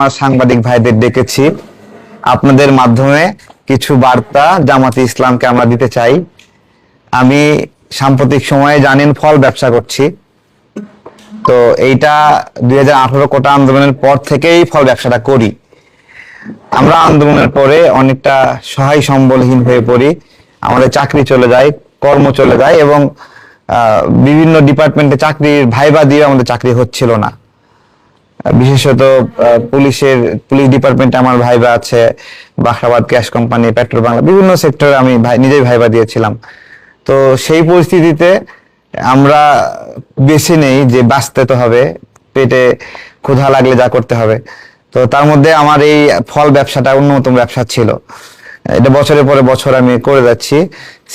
আমার সাংবাদিক ভাইদের ডেকেছি আপনাদের মাধ্যমে কিছু বার্তা জামাতে ইসলামকে আমরা দিতে চাই। আমি সাম্প্রতিক সময়ে জানেন ফল ব্যবসা করছি, তো এইটা 2018 কোটা আন্দোলনের পর থেকেই ফল ব্যবসাটা করি। আমরা আন্দোলনের পরে অনেকটা সহায় সম্বলহীন হয়ে পড়ি, আমাদের চাকরি চলে যায়, কর্ম চলে যায় এবং বিভিন্ন ডিপার্টমেন্টে চাকরির ভাইবা দিয়ে আমাদের চাকরি হচ্ছিল না। বিশেষত পুলিশ ডিপার্টমেন্টে আমার ভাইবা আছে, Bakhrabad gas company, petro Bangla, বিভিন্ন সেক্টরে আমি নিজেই ভাইবা দিয়েছিলাম। তো সেই পরিস্থিতিতে আমরা বেছে নেই যে বাঁচতে তো হবে, পেটে ক্ষুধা লাগলে যা করতে হবে। তো তার মধ্যে আমার এই ফল ব্যবসাটা অন্যতম ব্যবসা ছিল। এটা বছরের পরে বছর আমি করে যাচ্ছি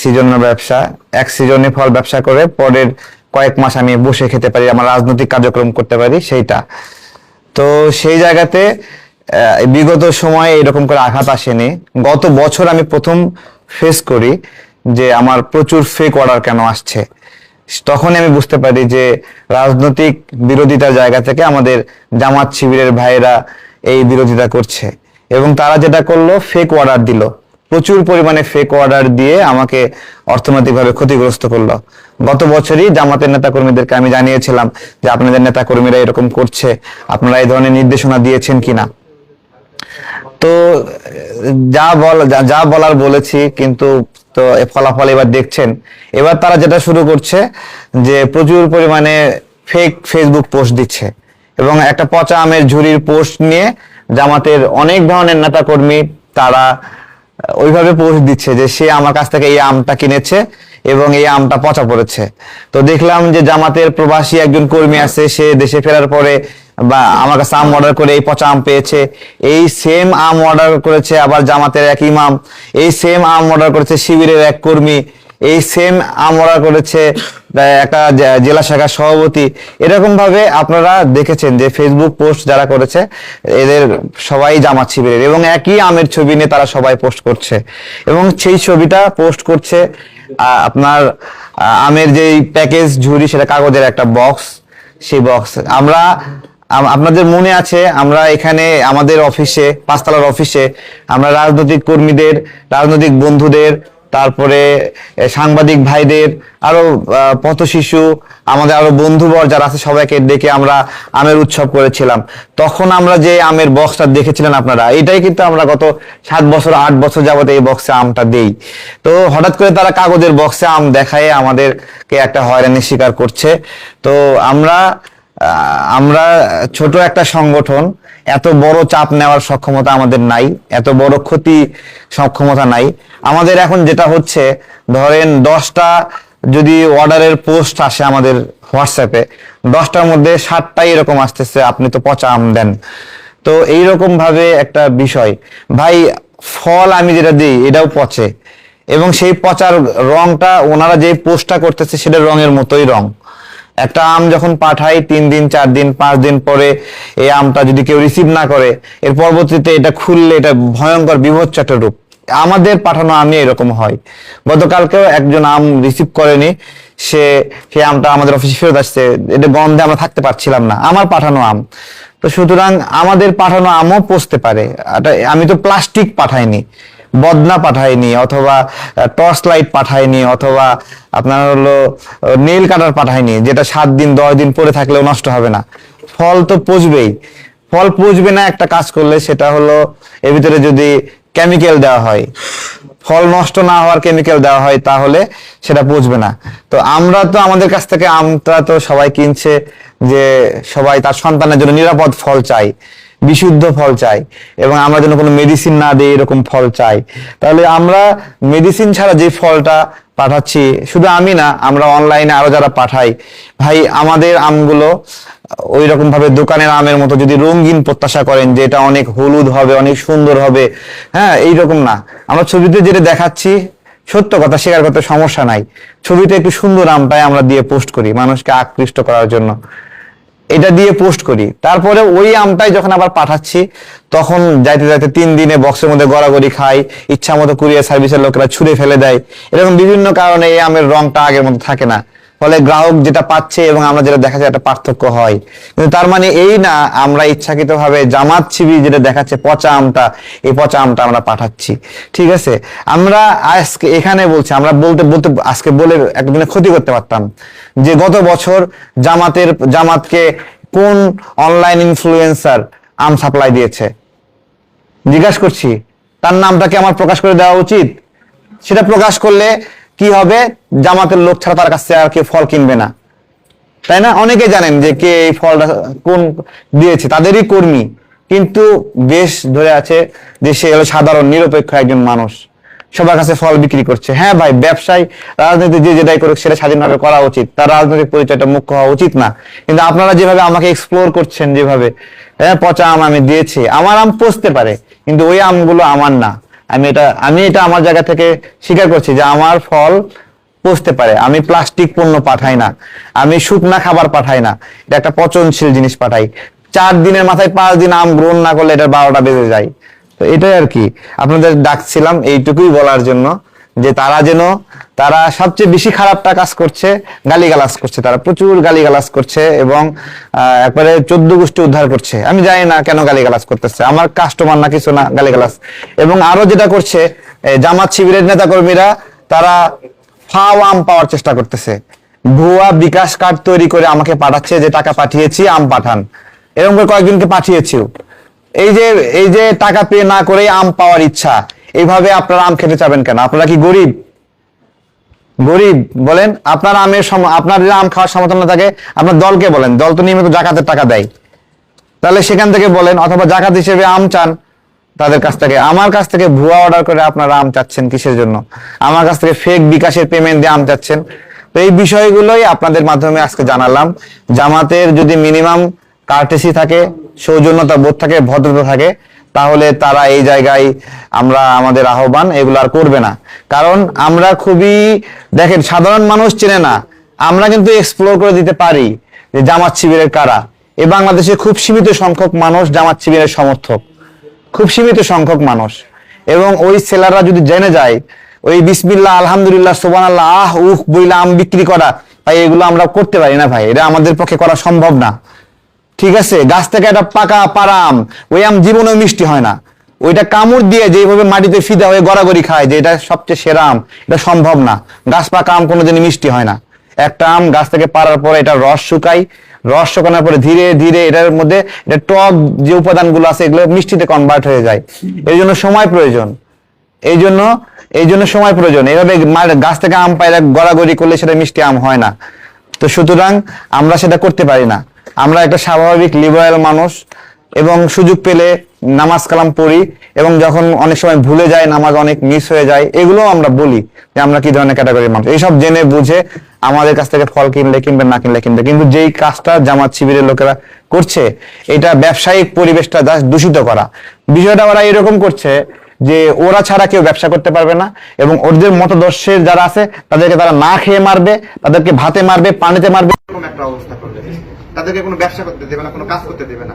সিজনাল ব্যবসা। এক সিজনে ফল ব্যবসা করে পরের কয়েক মাস আমি বসে খেতে পারি, আমার রাজনৈতিক কার্যক্রম করতে পারি সেইটা। তো সেই জায়গাতে বিগত সময়ে এরকম করে আঘাত আসেনি। গত বছর আমি প্রথম ফেস করি যে আমার প্রচুর ফেক অর্ডার কেন আসছে। তখন আমি বুঝতে পারি যে রাজনৈতিক বিরোধিতার জায়গা থেকে আমাদের জামাত শিবিরের ভাইয়েরা এই বিরোধিতা করছে এবং তারা যেটা করলো ফেক অর্ডার দিল, প্রচুর পরিমাণে ফেক অর্ডার দিয়ে আমাকে অর্থনৈতিকভাবে ক্ষতিগ্রস্ত করলো। গত বছরই জামাতের নেতাকর্মীদেরকে আমি জানিয়েছিলাম যে আপনাদের নেতাকর্মীরা এরকম করছে, আপনারা এই ধরনের নির্দেশনা দিয়েছেন কিনা। তো যা বলার বলেছি, কিন্তু তো ফলাফল এবার দেখছেন। এবার তারা যেটা শুরু করছে যে প্রচুর পরিমাণে ফেক ফেসবুক পোস্ট দিচ্ছে এবং একটা পচা আমের ঝুড়ির পোস্ট নিয়ে জামাতের অনেক ধরনের নেতাকর্মী তারা ওইভাবে পোস্ট দিচ্ছে যে সে আমার কাছ থেকে এই আমটা কিনেছে এবং এই আমটা পচা পড়েছে। তো দেখলাম যে জামাতের প্রবাসী একজন কর্মী আছে, সে দেশে ফেরার পরে বা আমার কাছে আম অর্ডার করে এই পচা আম পেয়েছে। এই সেম আম অর্ডার করেছে আবার জামাতের এক ইমাম, এই সেম আম অর্ডার করেছে শিবিরের এক কর্মী, এই সেম আম অর্ডার করেছে একটা জেলা শাখার সভাপতি। এরকম ভাবে আপনারা দেখেছেন যে ফেসবুক পোস্ট যারা করেছে এদের সবাই জামাত শিবিরের এবং একই আমের ছবি নিয়ে তারা সবাই পোস্ট করছে এবং সেই ছবিটা পোস্ট করছে আপনার আমের যে প্যাকেজ ঝুড়ি, সেটা কাগজের একটা বক্স। সেই বক্স আপনাদের মনে আছে, আমরা এখানে আমাদের অফিসে, পাঁচতলার অফিসে আমরা রাজনৈতিক কর্মীদের, রাজনৈতিক বন্ধুদের, তারপরে সাংবাদিক ভাইদের, আরো পথ শিশু, আমাদের আরো বন্ধুবর যারা আছে সবাইকে ডেকে আমরা আমের উৎসব করেছিলাম। তখন আমরা যে আমের বক্সটা দেখেছিলেন আপনারা, এটাই কিন্তু আমরা গত 7 বছর 8 বছর যাবত এই বক্সে আমটা দেই। তো হঠাৎ করে তারা কাগজের বক্সে আম দেখায় আমাদেরকে একটা হয়রানির শিকার করছে। তো আমরা ছোট একটা সংগঠন, এত বড় চাপ নেওয়ার সক্ষমতা আমাদের নাই, এত বড় ক্ষতি সক্ষমতা নাই আমাদের। এখন যেটা হচ্ছে, ধরেন 10টা যদি অর্ডারের পোস্ট আসে আমাদের হোয়াটসঅ্যাপে, 10টার মধ্যে 7টাই এরকম আসতেছে আপনি তো পচা আম দেন। তো এইরকম ভাবে একটা বিষয় ভাই, ফল আমি যেটা দিই এটাও পচে এবং সেই পচার রংটা ওনারা যে পোস্টটা করতেছে সেটা রঙের মতোই রং। একটা আম যখন পাঠাই 3 দিন 4 দিন 5 দিন পরে এই আমটা যদি কেউ রিসিভ না করে, এর পরবর্তীতে এটা খুললে এটা ভয়ঙ্কর বিভৎস একটা রূপ। আমাদের পাঠানো আমই এরকম হয়। গতকালকেও একজন আম রিসিভ করেনি, সে আমটা আমাদের অফিসে ফেরত আসছে, এটা গন্ধে আমরা থাকতে পারছিলাম না, আমার পাঠানো আম। তো সুতরাং আমাদের পাঠানো আমও পচতে পারে। আমি তো প্লাস্টিক পাঠাইনি, বদনা পাঠায়নি, অথবা টর্চ লাইট পাঠায়নি, অথবা আপনার হলো নেল কাটার পাঠায়নি যেটা 7 দিন 10 দিন পরে থাকলেও নষ্ট হবে না। ফল তো পচবেই। ফল পচবে না একটা কাজ করলে, সেটা হলো এর ভিতরে যদি কেমিক্যাল দেওয়া হয়, ফল নষ্ট না হওয়ার কেমিক্যাল দেওয়া হয়, তাহলে সেটা পচবে না। তো আমরা তো আমাদের কাছ থেকে আমটা তো সবাই কিনছে যে সবাই তার সন্তানের জন্য নিরাপদ ফল চাই, বিশুদ্ধ ফল চাই এবং আমরা যেন কোনো মেডিসিন না দিই এরকম ফল চাই। তাহলে আমরা মেডিসিন ছাড়া যে ফলটা পাঠাচ্ছি, শুধু আমি না, আমরা অনলাইনে আরো যারা পাঠাই, ভাই আমাদের আমগুলো ওই রকম ভাবে দোকানের আমের মতো যদি রঙিন প্রত্যাশা করেন যে এটা অনেক হলুদ হবে, অনেক সুন্দর হবে, হ্যাঁ, এইরকম না। আমরা ছবিতে যেটা দেখাচ্ছি, সত্য কথা স্বীকার করতে সমস্যা নাই, ছবিতে একটু সুন্দর আমটাই আমরা দিয়ে পোস্ট করি মানুষকে আকৃষ্ট করার জন্য, এটা দিয়ে পোস্ট করি। তারপরে ওই আমটাই যখন আবার পাঠাচ্ছি, তখন যাইতে যাইতে 3 দিনে বক্সের মধ্যে গড়াগড়ি খাই, ইচ্ছা মতো কুরিয়ার সার্ভিসের লোকেরা ছুঁড়ে ফেলে দেয়। এরকম বিভিন্ন কারণে এই আমের রংটা আগের মতো থাকে না। ফলে গ্রাহক যেটা পাচ্ছে এবং আমরা যেটা দেখা যায় একটা পার্থক্য হয়। কিন্তু তার মানে এই না আমরা ইচ্ছাকৃতভাবে জামাত শিবির যেটা দেখাচ্ছে পচা আমটা, এই পচা আমটা আমরা পাঠাচ্ছি। ঠিক আছে, আমরা আজকে এখানে বলছি, আমরা বলতে বলতে আজকে বলে একদিনে ক্ষতি করতে পারতাম যে গত বছর জামাতকে কোন অনলাইন ইনফ্লুয়েন্সার আম সাপ্লাই দিয়েছে, জিজ্ঞাসা করছি। তার নামটাকে আমার প্রকাশ করে দেওয়া উচিত। সেটা প্রকাশ করলে কি হবে, জামাতের লোক ছাড়া তার কাছে আর কেউ ফল কিনবে না, তাই না? অনেকে জানেন যে কে এই ফলটা কোন দিয়েছে, তাদেরই কর্মী, কিন্তু বেশ ধরে আছে যে সে হলো সাধারণ নিরপেক্ষ একজন মানুষ, সবার কাছে ফল বিক্রি করছে। হ্যাঁ ভাই, ব্যবসায় রাজনীতি যে যেটাই করুক সেটা স্বাধীনভাবে করা উচিত, তার রাজনৈতিক পরিচয়টা মুখ্য হওয়া উচিত না। কিন্তু আপনারা যেভাবে আমাকে এক্সপ্লোর করছেন, যেভাবে হ্যাঁ পচা আম আমি দিয়েছি, আমার আম পচতে পারে কিন্তু ওই আমগুলো আমার না। আমি এটা আমার জায়গা থেকে স্বীকার করছি যে আমার ফল পচতে পারে। আমি প্লাস্টিক পণ্য পাঠাই না, আমি শুকনা খাবার পাঠাই না, এটা একটা পচনশীল জিনিস পাঠাই। 4 দিনের মাথায় 5 দিন আম গ্রহণ না করলে এটা 12টা বেজে যায়। তো এটাই আর কি, আপনাদের ডাকছিলাম এইটুকুই বলার জন্য যে তারা সবচেয়ে বেশি খারাপটা কাজ করছে, গালিগালাজ করছে, তারা প্রচুর গালিগালাজ করছে এবং একবারে 14 গোষ্ঠী উদ্ধার করছে। আমি জানি না কেন গালিগালাজ করতেছে, আমার কাস্টমার না কিছু না, গালিগালাজ। এবং আরো যেটা করছে, জামাত শিবিরের নেতাকর্মীরা তারা ফাও আম পাওয়ার চেষ্টা করতেছে, ভুয়া বিকাশ কার্ড তৈরি করে আমাকে পাঠাচ্ছে যে টাকা পাঠিয়েছি আম পাঠান, এরকম করে কয়েকজনকে পাঠিয়েছিও। এই যে টাকা পে না করে আম পাওয়ার ইচ্ছা, এইভাবে আপনারা আম খেতে চাবেন কেন? আপনারা কি গরিব বলেন? আপনার আপনার যদি আম খাওয়ার সমর্থন না থাকে আপনার দলকে বলেন, দল তো নিয়মিত জাকাতের টাকা দেয়, তাহলে সেখান থেকে বলেন, অথবা জাকাত হিসেবে আম চান তাদের কাছ থেকে। আমার কাছ থেকে ভুয়া অর্ডার করে আপনারা আম চাচ্ছেন কিসের জন্য? আমার কাছ থেকে ফেক বিকাশের পেমেন্ট দিয়ে আম চাচ্ছেন। তো এই বিষয়গুলোই আপনাদের মাধ্যমে আজকে জানালাম। জামাতের যদি মিনিমাম কার্টেসি থাকে, সৌজন্যতা বোধ থাকে, ভদ্রতা থাকে, তাহলে তারা এই জায়গায় আমাদের আহ্বান এগুলো আর করবে না। কারণ আমরা দেখেন সাধারণ মানুষ চেনে না, আমরা কিন্তু এক্সপ্লোর করে দিতে পারি যে জামাত শিবিরের কারা। এই বাংলাদেশে খুব সীমিত সংখ্যক মানুষ জামাত শিবিরের সমর্থক, খুব সীমিত সংখ্যক মানুষ। এবং ওই সেলাররা যদি জেনে যায়, ওই বিসমিল্লাহ আলহামদুলিল্লাহ সুবহানাল্লাহ আহ উহ বইলা আম বিক্রি করা, ভাই এগুলো আমরা করতে পারি না ভাই, এটা আমাদের পক্ষে করা সম্ভব না। ঠিক আছে, গাছ থেকে একটা পাকা পারা আম, ওই আম জীবনেও মিষ্টি হয় না। ওইটা কামড় দিয়ে যেভাবে মাটিতে ফিদা হয়ে গড়াগড়ি খায় যে এটা সবচেয়ে সেরা আম, এটা সম্ভব না। গাছ পাকা আম কোনোদিনই মিষ্টি হয় না। একটা আম গাছ থেকে পাড়ার পরে এটা রস শুকায়, রস শুকানোর পরে ধীরে ধীরে এটার মধ্যে এটা টক যে উপাদানগুলো আছে এগুলো মিষ্টিতে কনভার্ট হয়ে যায়। এই জন্য সময় প্রয়োজন, এই জন্য সময় প্রয়োজন। এইভাবে গাছ থেকে আম পাইলে গড়াগড়ি করলে সেটা মিষ্টি আম হয় না। তো সুতরাং আমরা সেটা করতে পারি না। আমরা একটা স্বাভাবিক লিবারেল মানুষ এবং সুযোগ পেলে নামাজ কালাম পড়ি, এবং যখন অনেক সময় ভুলে যায়, নামাজ অনেক মিস হয়ে যায়, এগুলো আমরা বলি যে আমরা কি ধরনের ক্যাটাগরির মানুষ। এইসব জেনে বুঝে আমাদের কাছ থেকে ফল কিনবে না কিনলে কিনবে। কিন্তু যেই কাজটা জামাত শিবিরের লোকেরা করছে, এটা ব্যবসায়িক পরিবেশটা দূষিত করা। বিষয়টা ওরা এরকম করছে যে ওরা ছাড়া কেউ ব্যবসা করতে পারবে না, এবং ওদের মতদর্শের যারা আছে তাদেরকে তারা না খেয়ে মারবে, তাদেরকে ভাতে মারবে, পানিতে মারবে, এরকম একটা অবস্থা করবে। তাদেরকে কোনো ব্যবসা করতে দেবে না, কোনো কাজ করতে দেবে না।